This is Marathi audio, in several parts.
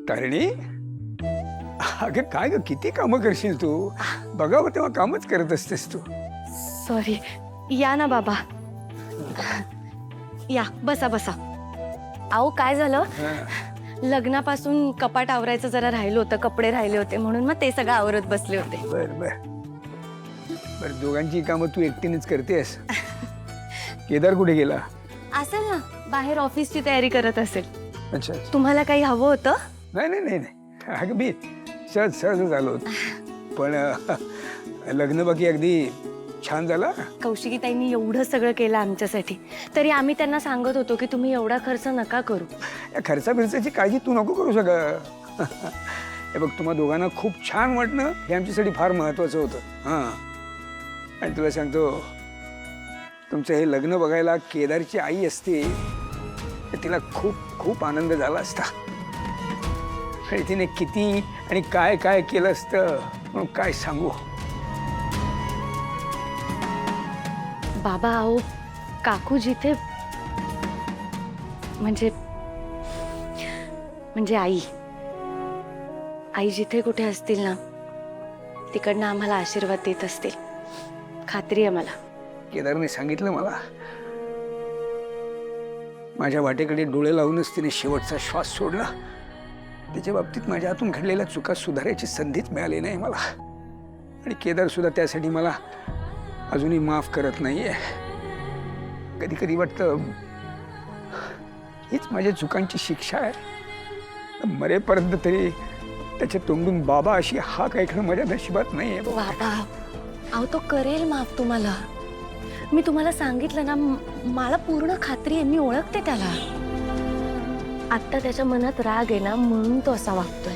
तारिणी, अगं काय ग, किती कामं करशील तू? बघावं तेव्हा कामच करत असतेस तू. सॉरी. या ना बाबा, या बसा बसा. अहो काय झालं, लग्नापासून कपाट आवरायचं जरा राहिलं होतं, कपडे राहिले होते म्हणून मग ते सगळं आवरत बसले होते. बर बर बर, दोघांची कामं तू एकटीनेच करतेस. केदार कुठे गेला? असेल ना, बाहेर ऑफिसची तयारी करत असेल. अच्छा. तुम्हाला काही हवं होतं? नाही नाही नाही नाही, अगं मी सहजच आलो होतो. पण लग्न बाकी अगदी छान झाला. कौशिकीताईंनी एवढं सगळं केलं आमच्यासाठी, तरी आम्ही त्यांना सांगत होतो की तुम्ही एवढा खर्च नका करू. या खर्चा बिर्चाची काळजी तू नको करू सगळं. हे बघ, तुम्हा दोघांना खूप छान वाटणं हे आमच्यासाठी फार महत्वाचं होतं. हां, आणि तुला सांगतो, तुमचं हे लग्न बघायला केदारची आई असते तर तिला खूप खूप आनंद झाला असता. आणि तिने किती आणि काय काय केलं असतं म्हणून काय सांगू. बाबा अहो, काकू जिथे म्हणजे आई जिथे कुठे असतील ना, तिकडनं आम्हाला आशीर्वाद देत असतील, खात्री आहे मला. केदारने सांगितलं मला, माझ्या वाटेकडे डोळे लावूनच तिने शेवटचा श्वास सोडला. तिच्या बाबतीत माझ्या हातून घडलेल्या चुका सुधारायची संधीच मिळाली नाही मला. आणि केदार सुद्धा त्यासाठी मला अजूनही माफ करत नाहीये. कधी कधी वाटतं हीच माझ्या चुकांची शिक्षा आहे. मरेपर्यंत तरी त्याच्या तोंडून बाबा अशी हाक ऐकणं माझ्या नशिबात नाहीये. बाबा अहो, तो करेल माफ तुम्हाला. मी तुम्हाला सांगितलं ना, मला पूर्ण खात्री आहे, मी ओळखते त्याला. आत्ता त्याच्या मनात राग आहे ना, म्हणून तो असा वागतोय.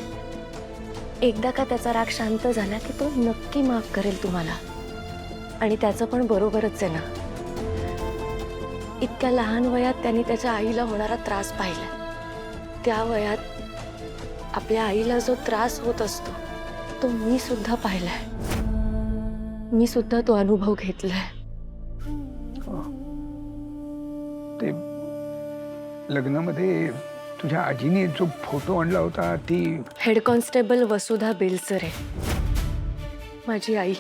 एकदा का त्याचा राग शांत झाला की तो नक्की माफ करेल तुम्हाला. आणि त्याचं पण बरोबरच आहे ना. इतक्या लहान वयात त्यांनी त्याच्या आईला होणारा त्रास पाहिला. त्या वयात आपल्या आईला जो त्रास होत असतो तो मी सुद्धा पाहिलाय. मी सुद्धा तो अनुभव घेतलाय. ते लग्नामध्ये तुझ्या आजीने जो फोटो आणला होता, ती हेड कॉन्स्टेबल वसुधा बेलसरे, माझी आई.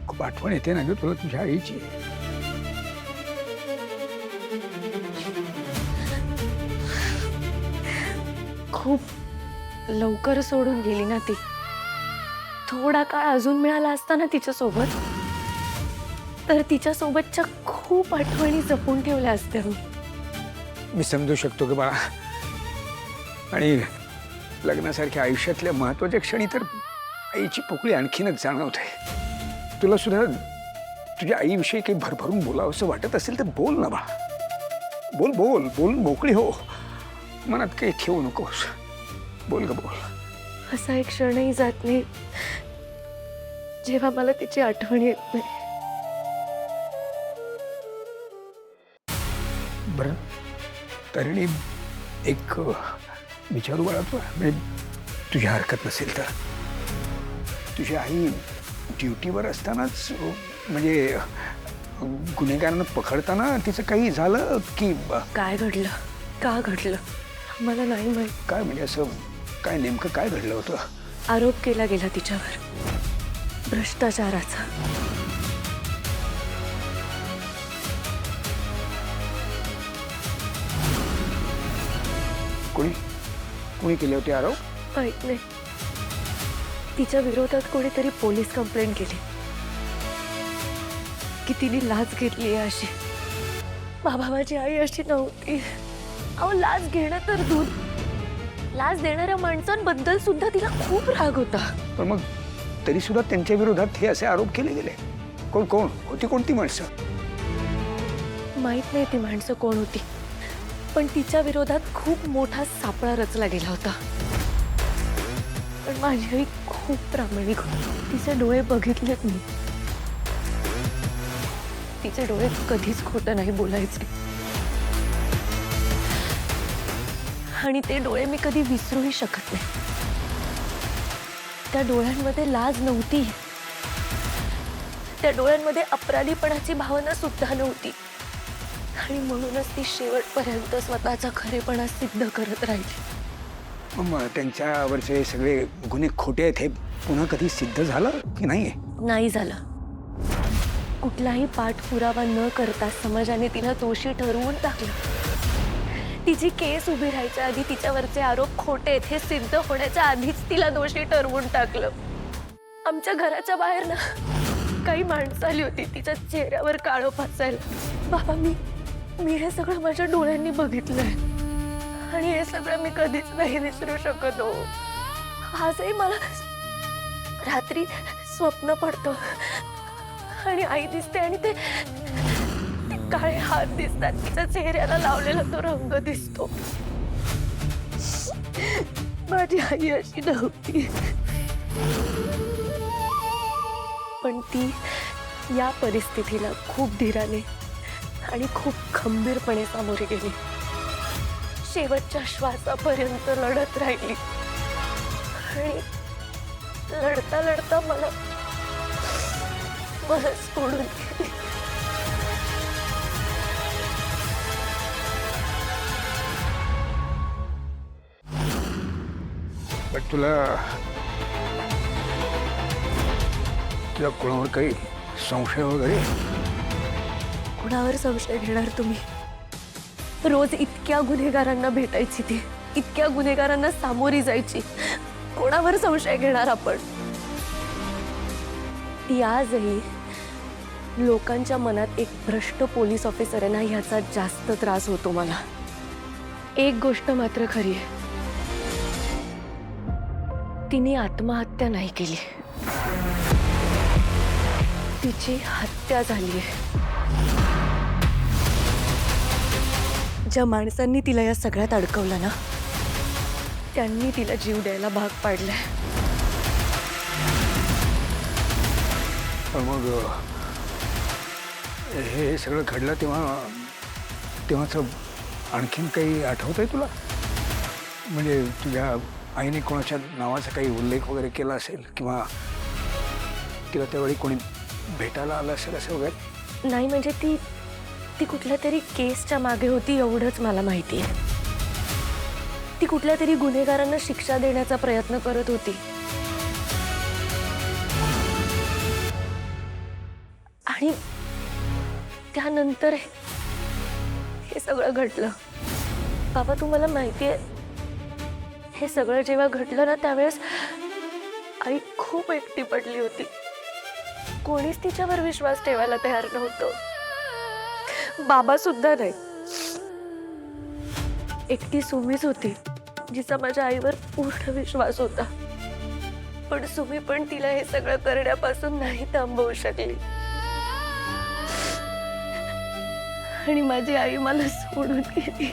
खूप आठवण येते ना ग तुला तुझ्या आईची. खूप लवकर सोडून गेली ना ती. थोडा काळ अजून मिळाला असता ना तिच्यासोबत, तर तिच्यासोबतच्या खूप आठवणी जपून ठेवल्या असत्या मी समजू शकतो ग बाळा. आणि लग्नासारख्या आयुष्यातल्या महत्वाच्या क्षणी तर आईची पोकळी आणखीनच जाणवते. तुला सुद्धा तुझ्या आईविषयी काही भरभरून बोलावं असं वाटत असेल तर बोल ना बाळा. बोल बोल बोल, मोकळी हो. मनात काही ठेवू नकोस. बोल ग बोल. असा एक क्षणही जात नाही जेव्हा मला तिची आठवण येत नाही. बरं तरी एक विचारू बाळा, तू म्हणजे तुझ्या हरकत नसेल तर, तुझी आई ड्युटीवर असतानाच म्हणजे गुन्हेगारांना पकडताना तिचं काही झालं की? काय घडलं, का घडलं मला नाही माहित. काय म्हणजे असं काय नेमकं काय घडलं होतं? आरोप केला गेला तिच्यावर भ्रष्टाचाराचा. कोणी केले होते आरोप? माहित नाही. तिच्या विरोधात कोणीतरी पोलीस कंप्लेंट केली की तिने लाच घेतली आहे अशी. बाबा माझी आई अशी नव्हती. अहो लाच घेणं तर दूर, लाच देणाऱ्या माणसांबद्दल सुद्धा तिला खूप राग होता. पण मग तरी सुद्धा त्यांच्या विरोधात हे असे आरोप केले गेले. कोण कोण होती, कोणती माणसं? माहित नाही ती माणसं कोण होती, पण तिच्या विरोधात खूप मोठा सापळा रचला गेला होता. पण माझी आई खूप प्रामाणिक होती. तिचे डोळे बघितलेत मी. तिचे डोळे कधीच खोटं नाही बोलायचे. आणि ते डोळे मी कधी विसरूही शकत नाही. त्या डोळ्यांमध्ये लाज नव्हती. त्या डोळ्यांमध्ये अपराधीपणाची भावना सुद्धा नव्हती. आणि म्हणूनच ती शेवटपर्यंत स्वतःचा खरेपणा सिद्ध करत राहिली. मग त्यांच्यावरचे सगळे गुन्हे खोटे आहेत हे पुन्हा कधी सिद्ध झालं की नाहीये? नाही झालं. कुठलाही पाठपुरावा न करता समाजाने तिला दोषी ठरवून टाकलं. तिची केस उभी राहायच्या आधी तिच्यावरचे आरोप खोटे आहेत हे सिद्ध होण्याच्या आधीच तिला दोषी ठरवून टाकलं. आमच्या घराच्या बाहेर ना काही माणसं आली होती तिच्या चेहऱ्यावर काळं फासायला. बाबा, मी हे सगळं माझ्या डोळ्यांनी बघितलंय आणि हे सगळं मी कधीच नाही विसरू शकत हो. आजही मला रात्री स्वप्न पडतं आणि आई दिसते आणि ते काळे हात दिसतात. तिच्या चेहऱ्याला लावलेला तो रंग दिसतो. माझी आई अशी नव्हती, पण ती या परिस्थितीला खूप धीराने आणि खूप खंबीरपणे सामोरे गेली. शेवटच्या श्वासापर्यंत लढत राहिली आणि लढता लढता मला सोडून गेली. पण तुला कोणावर काही संशय वगैरे? कुणावर संशय घेणार तुम्ही? रोज इतक्या गुन्हेगारांना भेटायची ती, इतक्या गुन्हेगारांना सामोरी जायची. कोणावर संशय घेणार आपण? ती आजही लोकांच्या मनात एक भ्रष्ट पोलीस ऑफिसर आहे ना, ह्याचा जास्त त्रास होतो मला. एक गोष्ट मात्र खरी आहे, तिने आत्महत्या नाही केली, तिची हत्या झाली आहे. ज्या माणसांनी तिला या सगळ्यात अडकवलं ना, त्यांनी तिला जीव द्यायला भाग पाडलाय. मग हे सगळं घडलं तेव्हाचं आणखीन काही आठवतंय तुला? म्हणजे तुझ्या आईने कोणाच्या नावाचा काही उल्लेख वगैरे केला असेल किंवा तिला त्यावेळी कोणी भेटायला आलं असेल असं वगैरे? नाही, म्हणजे ती कुठल्या तरी केसच्या मागे होती एवढंच मला माहिती आहे. ती कुठल्या तरी गुन्हेगारांना शिक्षा देण्याचा प्रयत्न करत होती. आणि त्यानंतर हे सगळं घडलं. बाबा, तुम्हाला माहिती आहे, हे सगळं जेव्हा घडलं ना त्यावेळेस आई खूप एकटी पडली होती. कोणीच तिच्यावर विश्वास ठेवायला तयार नव्हतं, बाबा सुद्धा नाही. एकटी सुमीच होती जिचा माझ्या आईवर पूर्ण विश्वास होता. पण सुमी पण तिला हे सगळं करण्यापासून नाही थांबवू शकली आणि माझी आई मला सोडून गेली.